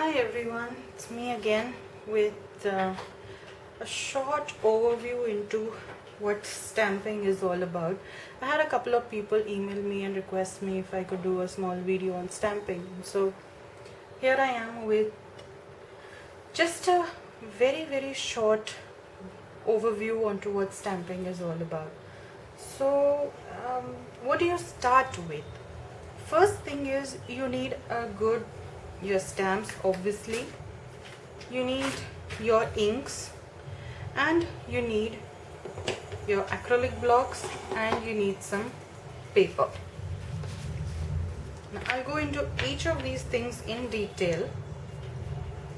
Hi everyone, it's me again with a short overview into what stamping is all about. I had a couple of people email me and request me if I could do a small video on stamping. So here I am with just a very short overview onto what stamping is all about. So what do you start with? First thing is you need your stamps, obviously. You need your inks and you need your acrylic blocks and you need some paper. Now I'll go into each of these things in detail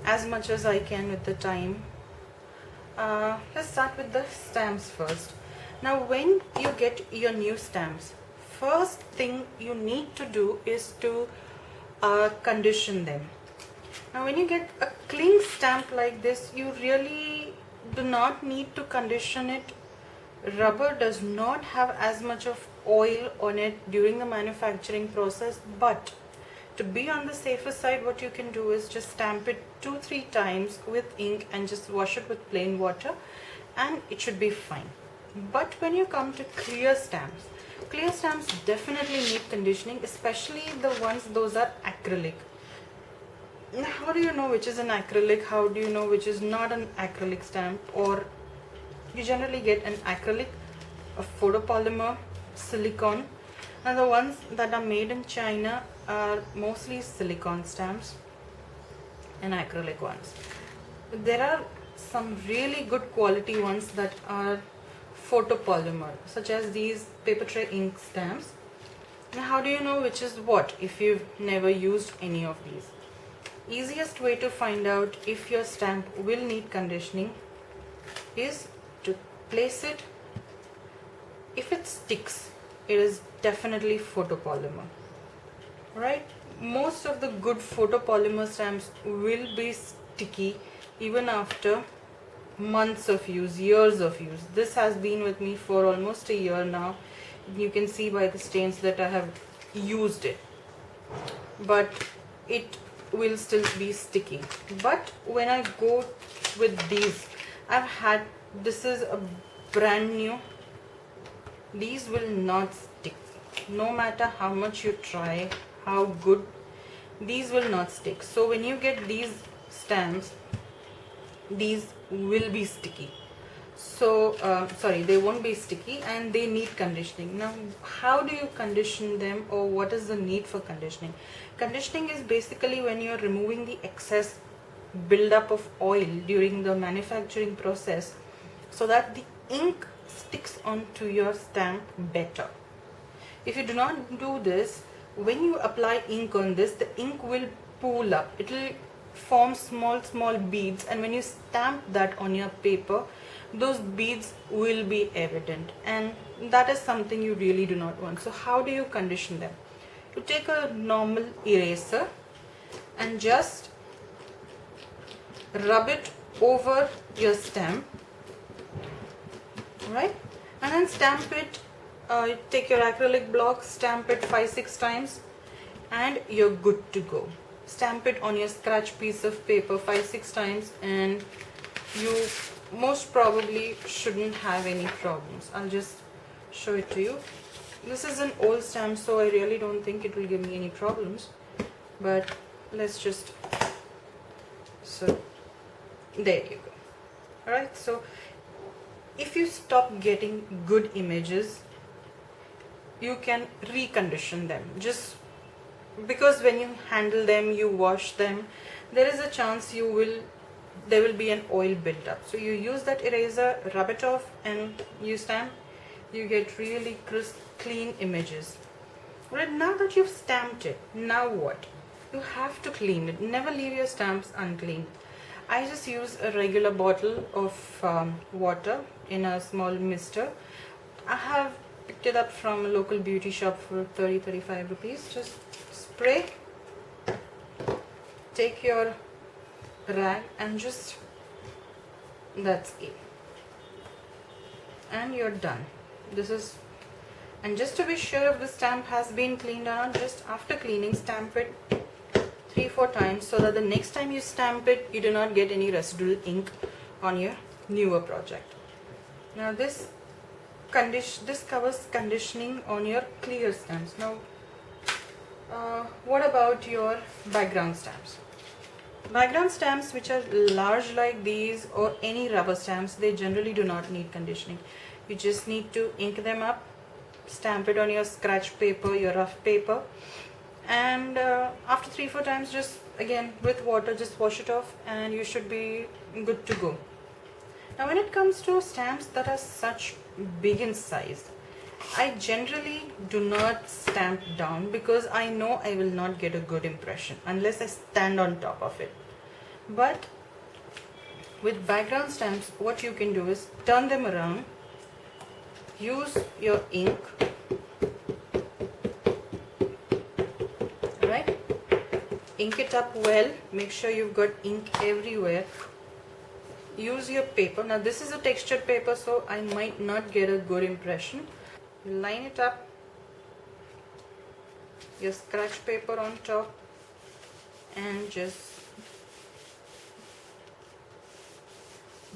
as much as I can with the time. Let's start with the stamps first. Now when you get your new stamps, first thing you need to do is to condition them. Now when you get a clean stamp like this, you really do not need to condition it. Rubber does not have as much of oil on it during the manufacturing process, but to be on the safer side, what you can do is just stamp it 2-3 times with ink and just wash it with plain water and it should be fine. But when you come to clear stamps definitely need conditioning, especially the ones those are acrylic. Now, how do you know which is an acrylic? How do you know which is not an acrylic stamp? Or you generally get an acrylic, a photopolymer, silicone, and the ones that are made in China are mostly silicone stamps and acrylic ones. There are some really good quality ones that are photopolymer, such as these paper tray ink stamps. Now how do you know which is what if you've never used any of these? Easiest way to find out if your stamp will need conditioning is to place it. If it sticks, it is definitely photopolymer, right? Most of the good photopolymer stamps will be sticky even after months of use, years of use. This has been with me for almost a year now. You can see by the stains that I have used it, but it will still be sticky. But when I go with these, this is a brand new, these will not stick. No matter how much you try, how good, these will not stick. So when you get these stamps, these will be sticky. So they won't be sticky and they need conditioning. Now how do you condition them, or what is the need for conditioning? Conditioning is basically when you're removing the excess buildup of oil during the manufacturing process so that the ink sticks onto your stamp better. If you do not do this, when you apply ink on this, the ink will pool up. It will form small beads, and when you stamp that on your paper, those beads will be evident, and that is something you really do not want. So how do you condition them? You take a normal eraser and just rub it over your stamp, right? And then stamp it. You take your acrylic block, stamp it 5-6 times and you're good to go. Stamp it on your scratch piece of paper 5-6 times and you most probably shouldn't have any problems. I'll just show it to you. This is an old stamp, so I really don't think it will give me any problems, but let's just, so there you go. Alright, so if you stop getting good images, you can recondition them. Just because when you handle them, you wash them, there is a chance there will be an oil buildup. So you use that eraser, rub it off and you stamp, you get really crisp, clean images. Right, now that you've stamped it, now what? You have to clean it. Never leave your stamps uncleaned. I just use a regular bottle of water in a small mister. I have picked it up from a local beauty shop for 30-35 rupees. Just spray, take your rag and just, that's it, and you're done. This is, and just to be sure if the stamp has been cleaned or not, just after cleaning, stamp it 3-4 times so that the next time you stamp it, you do not get any residual ink on your newer project. Now this covers conditioning on your clear stamps. Now what about your background stamps? Background stamps which are large like these or any rubber stamps, they generally do not need conditioning. You just need to ink them up, stamp it on your scratch paper, your rough paper, and after 3-4 times, just again with water, just wash it off and you should be good to go. Now when it comes to stamps that are such big in size, I generally do not stamp down because I know I will not get a good impression unless I stand on top of it. But with background stamps, what you can do is turn them around, use your ink, right? Ink it up well, make sure you've got ink everywhere. Use your paper. Now this is a textured paper, so I might not get a good impression. Line it up, your scratch paper on top, and just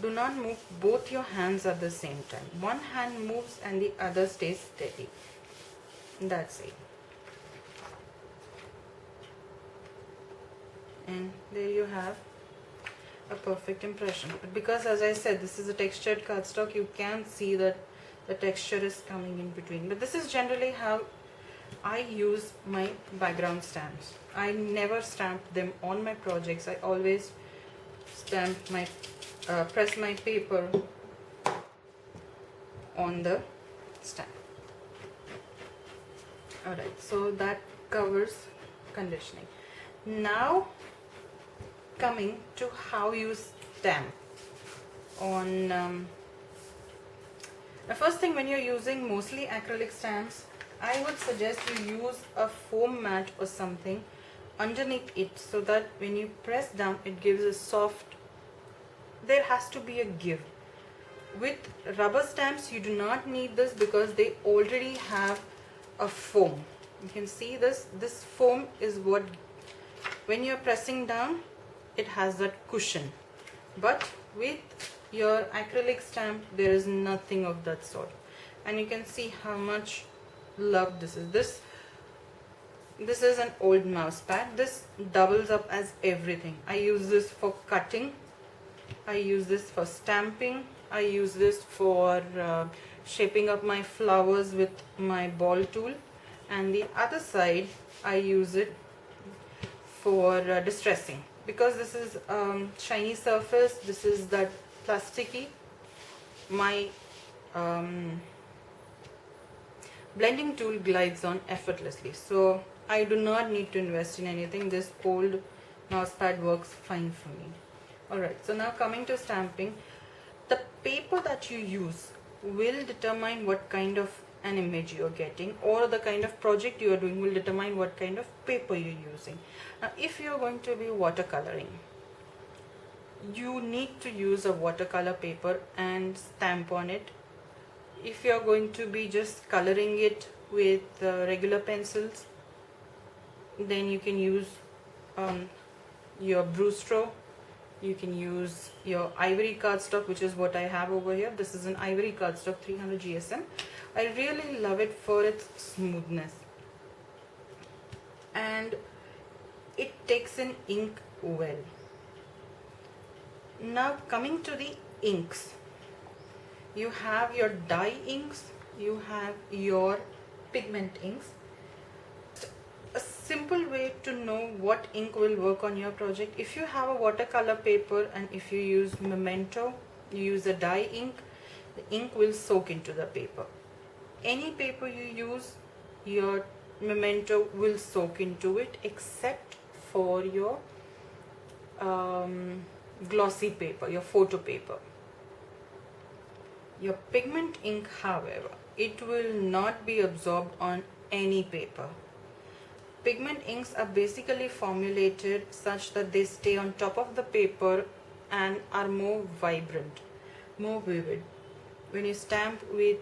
do not move both your hands at the same time. One hand moves and the other stays steady. That's it. And there you have a perfect impression. But because, as I said, this is a textured cardstock, you can see that the texture is coming in between. But this is generally how I use my background stamps. I never stamp them on my projects. I always press my paper on the stamp. Alright, so that covers conditioning. Now coming to how you stamp on the first thing, when you're using mostly acrylic stamps, I would suggest you use a foam mat or something underneath it so that when you press down, it gives a soft, there has to be a give. With rubber stamps, you do not need this because they already have a foam. You can see this foam is what, when you're pressing down, it has that cushion. But with your acrylic stamp, there is nothing of that sort. And you can see how much love this is. This is an old mouse pad. This doubles up as everything. I use this for cutting, I use this for stamping, I use this for shaping up my flowers with my ball tool, and the other side I use it for distressing. Because this is shiny surface, this is that plasticky, my blending tool glides on effortlessly, so I do not need to invest in anything. This old mouse pad works fine for me. Alright, so now coming to stamping, the paper that you use will determine what kind of an image you are getting, or the kind of project you are doing will determine what kind of paper you're using. Now if you're going to be watercoloring, you need to use a watercolor paper and stamp on it. If you're going to be just coloring it with regular pencils, then you can use your Brewstro. You can use your ivory cardstock, which is what I have over here. This is an ivory cardstock 300 GSM. I really love it for its smoothness, and it takes in ink well. Now coming to the inks, you have your dye inks, you have your pigment inks. A simple way to know what ink will work on your project: if you have a watercolor paper and if you use Memento, you use a dye ink, the ink will soak into the paper. Any paper you use, your Memento will soak into it, except for your glossy paper, your photo paper. Your pigment ink, however, it will not be absorbed on any paper. Pigment inks are basically formulated such that they stay on top of the paper and are more vibrant, more vivid. When you stamp with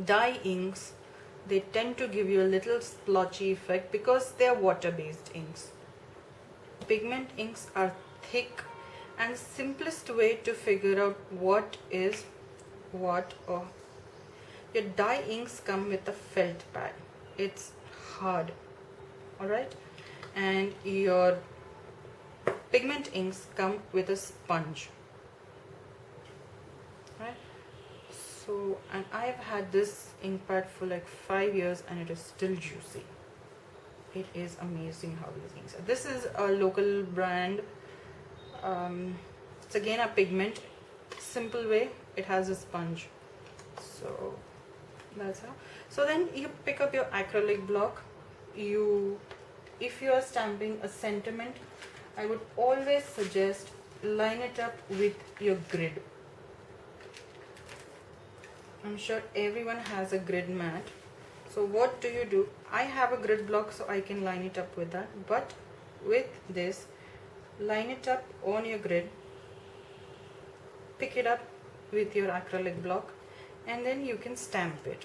dye inks, they tend to give you a little splotchy effect because they are water-based inks. Pigment inks are thick, and the simplest way to figure out what is what, or your dye inks come with a felt pad. It's hard, alright, and your pigment inks come with a sponge, right? So, and I've had this ink pad for like 5 years and it is still juicy. It is amazing how these inks are. This is a local brand. It's again a pigment, simple way. It has a sponge, so that's how. So then you pick up your acrylic block. If you are stamping a sentiment, I would always suggest line it up with your grid. I'm sure everyone has a grid mat. So what do? I have a grid block, so I can line it up with that. But with this, line it up on your grid, pick it up with your acrylic block, and then you can stamp it.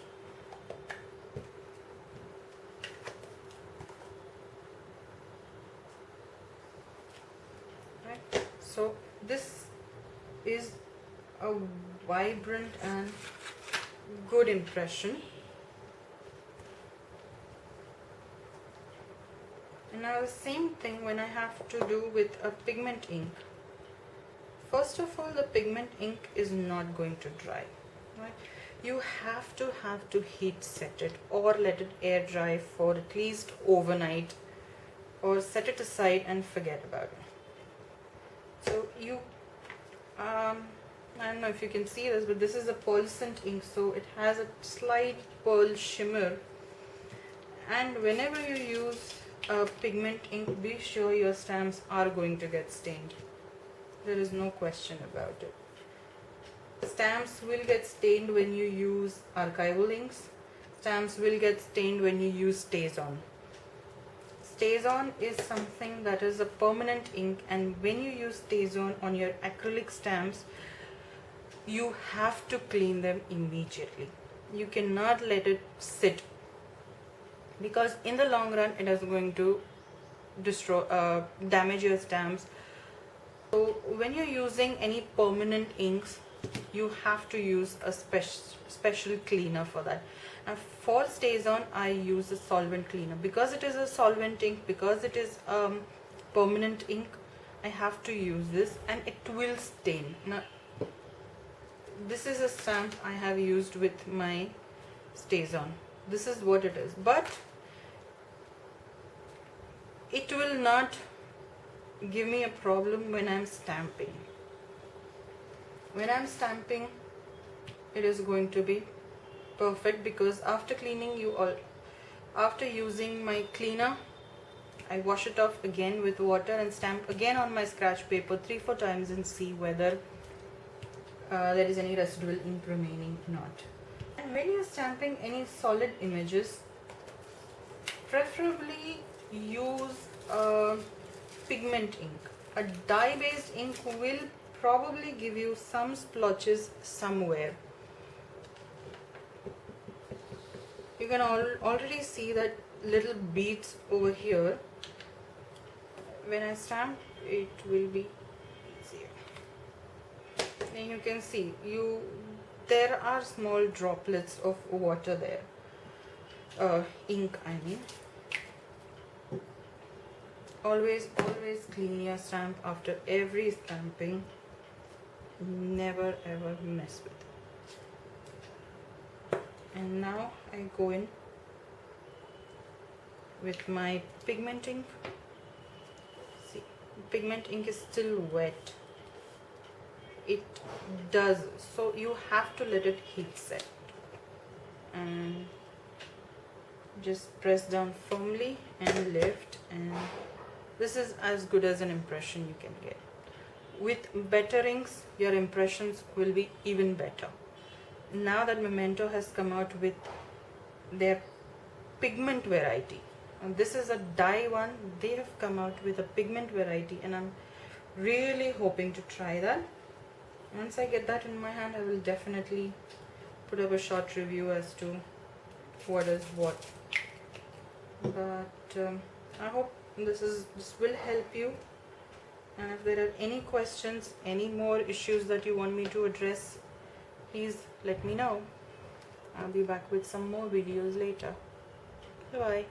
Right? So this is a vibrant and good impression. And now the same thing when I have to do with a pigment ink. First of all, the pigment ink is not going to dry, right? You have to heat set it or let it air dry for at least overnight, or set it aside and forget about it. So you I don't know if you can see this, but this is a pearlescent ink, so it has a slight pearl shimmer. And whenever you use a pigment ink, be sure your stamps are going to get stained. There is no question about it. Stamps will get stained when you use archival inks. Stamps will get stained when you use StazOn. StazOn is something that is a permanent ink, and when you use StazOn on your acrylic stamps, you have to clean them immediately. You cannot let it sit, because in the long run it is going to damage your stamps. So when you're using any permanent inks, you have to use a special cleaner for that. And for StazOn, I use a solvent cleaner because it is a solvent ink, because it is permanent ink. I have to use this, and it will stain. Now, this is a stamp I have used with my StazOn. This is what it is, but it will not give me a problem when I'm stamping. When I'm stamping, it is going to be perfect, because after cleaning, after using my cleaner, I wash it off again with water and stamp again on my scratch paper 3-4 times and see whether there is any residual ink remaining or not. And when you're stamping any solid images, preferably use a pigment ink. A dye based ink will probably give you some splotches somewhere. You can already see that little beads over here. When I stamp, it will be easier. Then you can see there are small droplets of water there, ink I mean. Always clean your stamp after every stamping. Never ever mess with it. And now I go in with my pigment ink. See, pigment ink is still wet. It does, so you have to let it heat set. And just press down firmly and lift, and this is as good as an impression you can get. With better inks, your impressions will be even better. Now that Memento has come out with their pigment variety, and this is a dye one, they have come out with a pigment variety, and I'm really hoping to try that. Once I get that in my hand, I will definitely put up a short review as to what is what. But I hope this will help you. And if there are any questions, any more issues that you want me to address, please let me know. I'll be back with some more videos later. Bye bye.